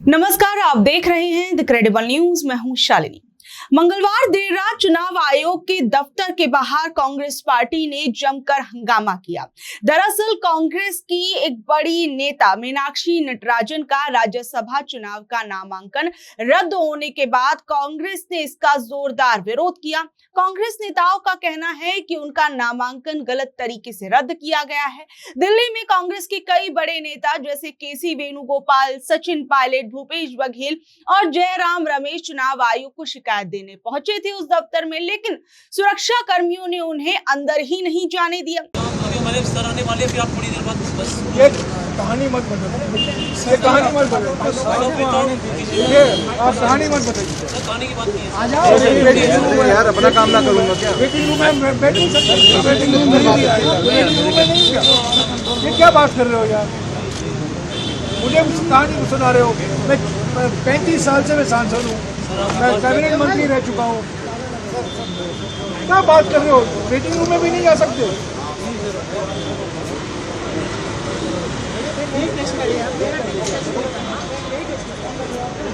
नमस्कार, आप देख रहे हैं द क्रेडिबल न्यूज। मैं हूं शालिनी। मंगलवार देर रात चुनाव आयोग के दफ्तर के बाहर कांग्रेस पार्टी ने जमकर हंगामा किया। दरअसल कांग्रेस की एक बड़ी नेता मीनाक्षी नटराजन का राज्यसभा चुनाव का नामांकन रद्द होने के बाद कांग्रेस ने इसका जोरदार विरोध किया। कांग्रेस नेताओं का कहना है कि उनका नामांकन गलत तरीके से रद्द किया गया है। दिल्ली में कांग्रेस के कई बड़े नेता जैसे केसी वेणुगोपाल, सचिन पायलट, भूपेश बघेल और जयराम रमेश चुनाव आयोग को शिकायत देने पहुंचे थे उस दफ्तर में, लेकिन सुरक्षा कर्मियों ने उन्हें अंदर ही नहीं जाने दिया। फिर आप थोड़ी देर बाद बस ये कहानी मत बताइए, ये कहानी मत बताइए, ये आप कहानी मत बताइए। कहानी की बात नहीं है। आ जाओ यार, अपना काम ना करूँगा क्या? वेटिंग रूम में बैठ नहीं सकते, वेटिंग रूम में नहीं आएगा, वेटिंग रूम में नहीं क्या? ये क्या बात कर रहे हो यार? मुझे उस कहानी को सुना रहे हो। मैं 35 साल से मैं सांसद हूँ, मैं कैबिनेट मंत्री रह चुका हूँ। क्या बात कर रहे हो? वेटिंग रूम में भी नहीं जा सकते?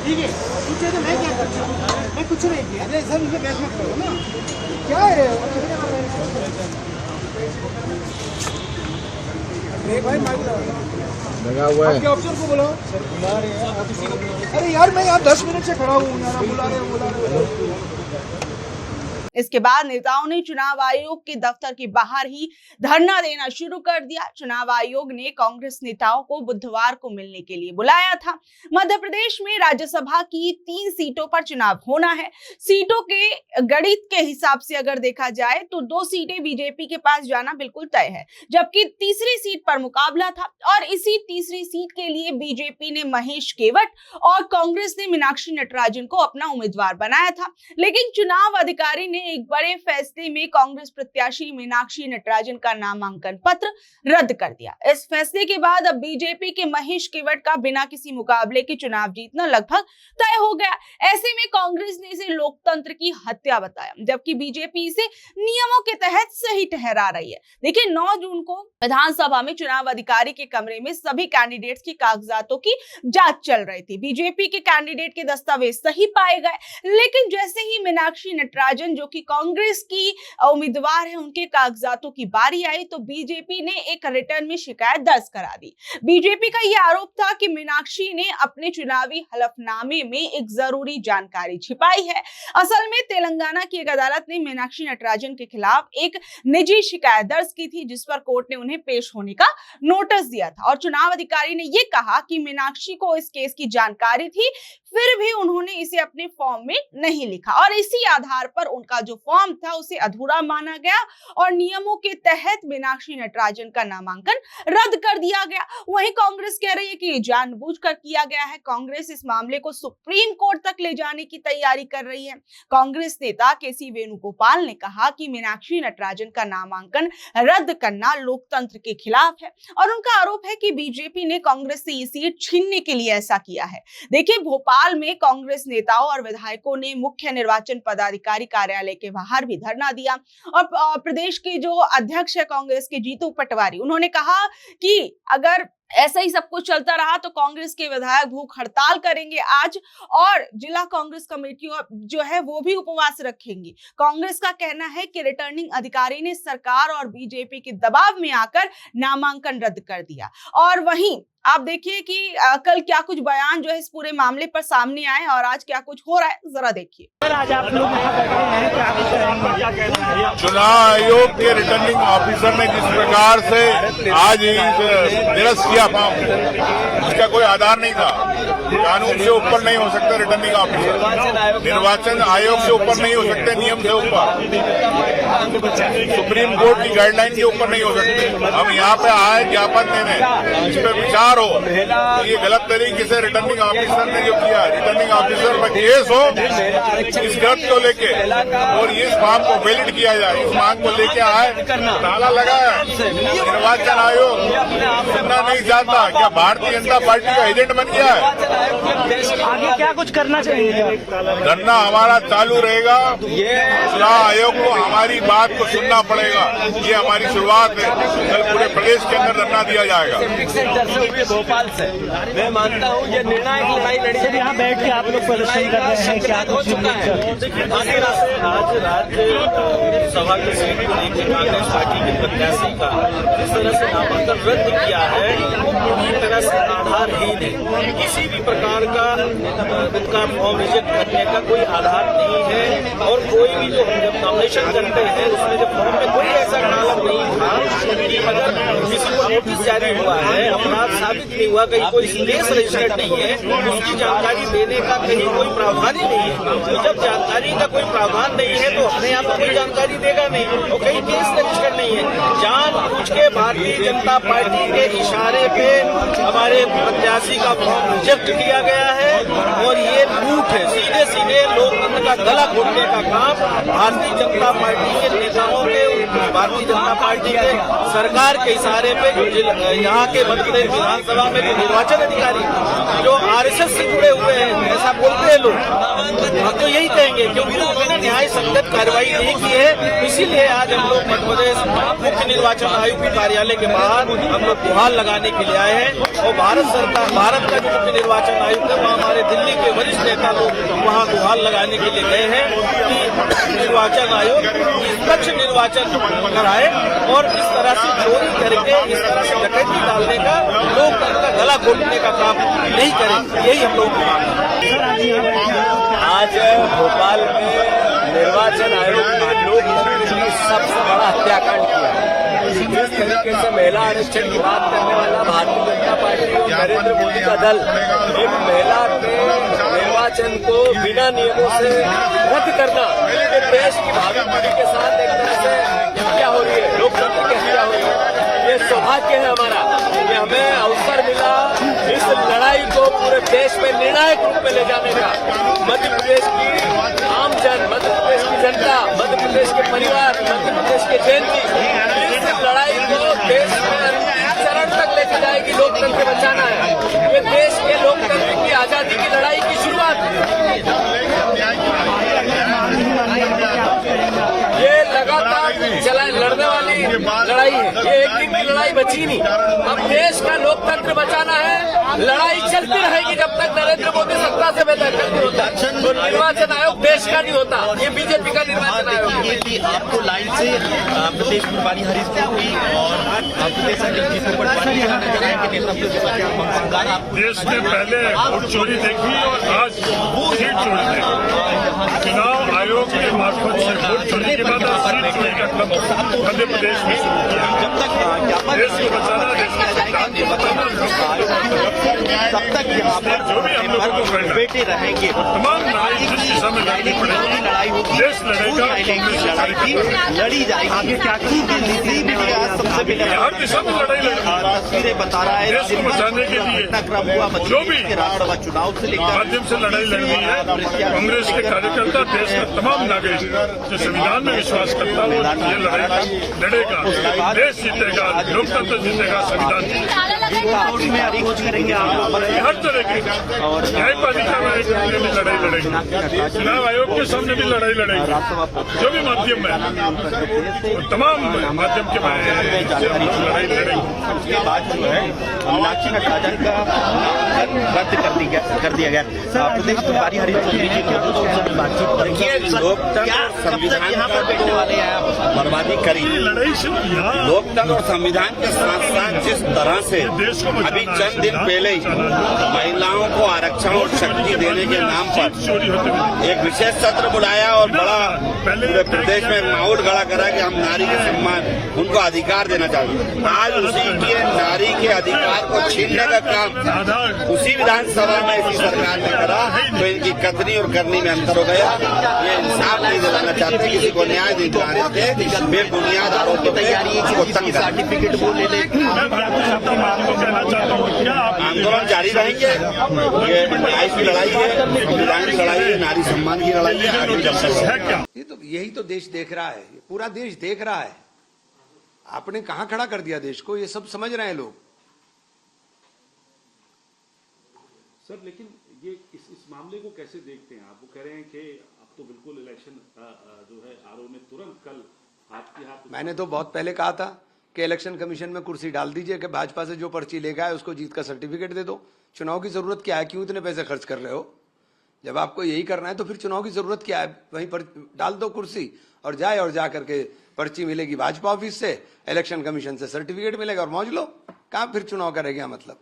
ठीक है, पूछे तो मैं क्या करता हूँ? मैं कुछ नहीं किया। अरे सर, मुझे बहस मत करो ना। क्या है भाई? लगा हुआ है। आपके अफसर को बुलाओ। अरे यार, मैं यहाँ 10 मिनट से खड़ा हूँ यार, आप बुला रहे हो। इसके बाद नेताओं ने चुनाव आयोग के दफ्तर के बाहर ही धरना देना शुरू कर दिया। चुनाव आयोग ने कांग्रेस नेताओं को बुधवार को मिलने के लिए बुलाया था। मध्य प्रदेश में राज्यसभा की 3 सीटों पर चुनाव होना है। सीटों के गणित के हिसाब से अगर देखा जाए तो 2 सीटें बीजेपी के पास जाना बिल्कुल तय है, जबकि तीसरी सीट पर मुकाबला था और इसी तीसरी सीट के लिए बीजेपी ने महेश केवट और कांग्रेस ने मीनाक्षी नटराजन को अपना उम्मीदवार बनाया था। लेकिन चुनाव अधिकारी ने एक बड़े फैसले में कांग्रेस प्रत्याशी मीनाक्षी नटराजन का नामांकन पत्र रद्द कर दिया। इस फैसले के बाद अब बीजेपी के महेश केवट का बिना किसी मुकाबले के चुनाव जीतना लगभग तय हो गया। ऐसे में कांग्रेस ने इसे लोकतंत्र की हत्या बताया, जबकि बीजेपी इसे नियमों के तहत सही ठहरा रही है। देखिए, 9 जून को विधानसभा में चुनाव अधिकारी के कमरे में सभी कैंडिडेट्स की कागजातों की जांच चल रही थी। बीजेपी के कैंडिडेट के दस्तावेज सही पाए गए, लेकिन जैसे ही मीनाक्षी नटराजन जो कि कांग्रेस की उम्मीदवार है, उनके कागजातों की बारी आई तो बीजेपी ने एक रिटर्न में शिकायत दर्ज करा दी। बीजेपी का यह आरोप था कि मीनाक्षी ने अपने चुनावी हलफनामे में एक जरूरी जानकारी छिपाई है। असल में तेलंगाना की एक अदालत ने मीनाक्षी नटराजन के खिलाफ एक निजी शिकायत दर्ज की थी, जिस पर कोर्ट ने उन्हें पेश होने का नोटिस दिया था और चुनाव अधिकारी ने यह कहा कि मीनाक्षी को इस केस की जानकारी थी, फिर भी उन्होंने इसे अपने फॉर्म में नहीं लिखा और इसी आधार पर उनका जो फॉर्म था उसे अधूरा माना गया और नियमों के तहत मीनाक्षी नटराजन का नामांकन रद्द कर दिया गया। वहीं कांग्रेस कह रही है कि ये जानबूझकर किया गया है। कांग्रेस इस मामले को सुप्रीम कोर्ट तक ले जाने की तैयारी कर रही है। कांग्रेस नेता केसी वेणुगोपाल ने कहा कि मीनाक्षी नटराजन का नामांकन रद्द करना लोकतंत्र के खिलाफ है और उनका आरोप है कि बीजेपी ने कांग्रेस से ये सीट छीनने के लिए ऐसा किया है। देखिए, भोपाल में कांग्रेस नेताओं और विधायकों ने मुख्य निर्वाचन पदाधिकारी कार्यालय के बाहर भी धरना दिया और प्रदेश के जो अध्यक्ष है कांग्रेस के जीतू पटवारी, उन्होंने कहा कि अगर ऐसा ही सब कुछ चलता रहा तो कांग्रेस के विधायक भूख हड़ताल करेंगे आज और जिला कांग्रेस कमेटी जो है वो भी उपवास रखेंगी। कांग्रेस का कहना है कि रिटर्निंग अधिकारी ने सरकार और बीजेपी के दबाव में आकर नामांकन रद्द कर दिया। और वहीं आप देखिए कि कल क्या कुछ बयान जो है इस पूरे मामले पर सामने आए और आज क्या कुछ हो रहा है, जरा देखिए। आज आप लोग चुनाव आयोग के रिटर्निंग ऑफिसर ने जिस प्रकार से आज निरस्त किया फॉर्म, उसका कोई आधार नहीं था। कानून से ऊपर नहीं हो सकते रिटर्निंग ऑफिसर, निर्वाचन आयोग से ऊपर नहीं हो सकते, नियम से ऊपर, सुप्रीम कोर्ट की गाइडलाइन के ऊपर नहीं हो सकते। हम यहाँ पे आए ज्ञापन देने, इस पर विचार हो। ये गलत तरीके से रिटर्निंग ऑफिसर ने जो किया, रिटर्निंग ऑफिसर पर केस हो इस गलत को लेके और इस फॉर्म को वैलिड किया जाए, इस मांग को लेके आए, ताला लगा है। निर्वाचन आयोग सुनना नहीं चाहता। क्या भारतीय जनता पार्टी का एजेंट बन गया है? क्या कुछ करना चाहिए? धरना हमारा चालू रहेगा। चुनाव आयोग को हमारी बात को सुनना पड़ेगा। ये हमारी शुरुआत है। कल पूरे प्रदेश के अंदर धरना दिया जाएगा। सेंटर से हुई भोपाल से मैं मानता हूँ ये निर्णायक लड़ाई लड़ी। सर यहाँ बैठ के आप लोग प्रदर्शन कर रहे हैं, क्या हो चुका है? आज राज्य सभा की सीट को लेकर कांग्रेस पार्टी के प्रत्याशी का जिस तरह से नामांकन रद्द किया है वो पूरी तरह से आधारहीन है। किसी भी प्रकार का उनका फॉर्म रिजेक्ट करने का कोई आधार नहीं है। और कोई भी जो हम जब नॉमिनेशन करते हैं उसमें जब फॉर्म में कोई ऐसा कालम नहीं था कि अगर किसी को नोटिस जारी हुआ है, अपराध साबित नहीं हुआ, कहीं कोई केस रजिस्टर्ड नहीं है, उसकी जानकारी देने का कहीं कोई प्रावधान ही नहीं है। तो जब जानकारी का कोई प्रावधान नहीं है तो अपने आप कोई जानकारी देगा नहीं और कहीं केस रजिस्टर्ड नहीं है। जानबूझ के भारतीय जनता पार्टी के इशारे पे हमारे प्रत्याशी का फॉर्म रिजेक्ट किया गया है और ये लूट है। सीधे सीधे लोकतंत्र का गला घोटने का काम भारतीय जनता पार्टी के नेताओं के, भारतीय जनता पार्टी के सरकार के इशारे पे यहाँ के मध्य प्रदेश विधानसभा में जो निर्वाचन अधिकारी जो आरएसएस से जुड़े हुए हैं, ऐसा बोलते हैं लोग, हम तो यही कहेंगे क्योंकि उन्होंने न्याय संगत कार्रवाई नहीं की है। इसीलिए आज हम लोग मध्य प्रदेश मुख्य निर्वाचन आयोग के कार्यालय के बाहर हम लोग गुहार लगाने के लिए आए हैं। और भारत सरकार, भारत का जो मुख्य निर्वाचन आयुक्त है वहाँ हमारे दिल्ली के वरिष्ठ नेता लोग वहाँ गुहार लगाने के लिए गए हैं कि निर्वाचन आयोग निष्पक्ष निर्वाचन कराए और इस तरह से चोरी करके, इस तरह से डकैती डालने का, लोकतंत्र का गला घोटने का काम नहीं करें। यही हम लोग की मांग है। आज भोपाल में निर्वाचन आयोग ने लोकतंत्र की सबसे बड़ा हत्याकांड किया है। जिस तरीके से महिला आरक्षण की बात करने वाला भारतीय जनता पार्टी और नरेंद्र मोदी का दल एक महिला के निर्वाचन को बिना नियमों से रद्द करना, ये देश की भावी पीढ़ी के साथ एक तरह से हत्या हो रही है, लोकतंत्र की हत्या हो रही है। ये सौभाग्य है हमारा कि हमें अवसर मिला इस लड़ाई को पूरे देश में निर्णायक रूप में ले जाने का। मध्य प्रदेश की आम जन, मध्य प्रदेश की जनता, मध्य प्रदेश के परिवार, मध्य प्रदेश के जैन इस लड़ाई को देश में चरण तक लेके जाएगी। लोकतंत्र बचाना है। ये देश के लोकतंत्र की आजादी की लड़ाई की शुरुआत है। ये लगातार लड़ने वाली लड़ाई है। ये एक दिन की लड़ाई बची नहीं। अब देश का लोकतंत्र बचाना है। लड़ाई चलती रहेगी जब तक नरेंद्र मोदी सत्ता से बेदखल नहीं होता। तो निर्वाचन आयोग देश का नहीं होता, ये बीजेपी का निर्वाचन आयोग है। आपको लाइन से प्रदेश प्रभारी हरीश पुरी और प्रदेश देश ने पहले वोट चोरी देखी और आज सीट चोरी देखी। चुनाव आयोग के मार्फत से वोट चोरी के बाद सीट चोरी का क्रम मध्य प्रदेश में शुरू किया। जब तक देश को बचाना, देश को बचाना, तब तक यहाँ पर जो भी हम लोगों को करना बेटे रहेंगे। तमाम लड़ाई जिस दिशा में लड़नी पड़ेगी, लड़ाई होगी, देश लड़ेगा, लड़ी जाएगी। आगे क्या सबसे पहले हर दिशा में लड़ाई लड़ेगी। तस्वीरें बता रहा है देश को बचाने के लिए घटनाक्रम हुआ जो भी राज्यसभा चुनाव से लेकर माध्यम से लड़ाई लड़नी है। कांग्रेस के कार्यकर्ता, देश का तमाम नागरिक जो संविधान में विश्वास करता है वो ये लड़ाई लड़ेगा। देश जीतेगा, लोकतंत्र जीतेगा, संविधान करेंगे हर तरह की न्यायपालिका में भी लड़ाई लड़ेगी। चुनाव आयोग के सामने भी लड़ाई लड़ेगी। जो भी माध्यम है, तमाम माध्यम के लड़ाई लड़ेगी। उसके बाद जो है मीनाक्षी नटराजन का रद्द कर दिया गया। प्रदेश प्रभारी हरीश चौधरी जी बातचीत करेंगे। लोकतंत्र संविधान यहाँ पर बैठने वाले हैं बर्बादी करी। लोकतंत्र और संविधान के साथ साथ जिस तरह से अभी चंद दिन पहले ही महिलाओं को आरक्षण और शक्ति देने के नाम पर एक विशेष सत्र बुलाया और बड़ा पूरे प्रदेश में माहौल खड़ा करा कि हम नारी के सम्मान, उनको अधिकार देना चाहते। आज उसी के नारी के अधिकार को छीनने का काम उसी विधानसभा में इसी सरकार ने करा, तो इनकी कथनी और करनी में अंतर हो गया। ये इंसाफ नहीं दिलाना चाहते, किसी को न्याय नहीं दिलाने देते, बेबुनियाद आरोपों पर इसको तंग सर्टिफिकेट वो ले ले। आंदोलन जारी रहेंगे। ये न्याय की लड़ाई है, संविधान की लड़ाई है, नारी सम्मान की लड़ाई है। यही तो देश देख रहा है, पूरा देश देख रहा है। आपने कहां खड़ा कर दिया देश को, ये सब समझ रहे हैं लोग। सर लेकिन ये इस मामले को कैसे देखते हैं आप? वो कह रहे हैं कि अब तो बिल्कुल इलेक्शन जो है आरओ ने तुरंत कल आपके हाथ। मैंने तो बहुत पहले कहा था कि इलेक्शन कमीशन में कुर्सी डाल दीजिए कि भाजपा से जो पर्ची लेकर आए उसको जीत का सर्टिफिकेट दे दो। चुनाव की जरूरत क्या है? क्यों इतने पैसे खर्च कर रहे हो? जब आपको यही करना है तो फिर चुनाव की जरूरत क्या है? वहीं पर डाल दो कुर्सी और जा करके पर्ची मिलेगी भाजपा ऑफिस से, इलेक्शन कमीशन से सर्टिफिकेट मिलेगा और मौज लो। कहां फिर चुनाव करेगा मतलब?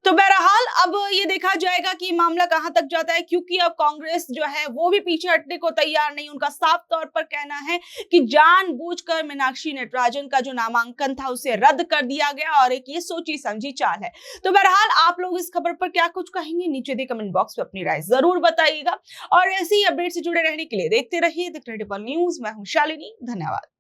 तो बहरहाल अब ये देखा जाएगा कि मामला कहां तक जाता है, क्योंकि अब कांग्रेस जो है वो भी पीछे हटने को तैयार नहीं। उनका साफ तौर पर कहना है कि जानबूझकर मीनाक्षी नटराजन का जो नामांकन था उसे रद्द कर दिया गया और एक ये सोची समझी चाल है। तो बहरहाल आप लोग इस खबर पर क्या कुछ कहेंगे, नीचे दे कमेंट बॉक्स में अपनी राय जरूर बताइएगा और ऐसे ही अपडेट से जुड़े रहने के लिए देखते रहिए द क्रेडिबल न्यूज। मैं हूं शालिनी, धन्यवाद।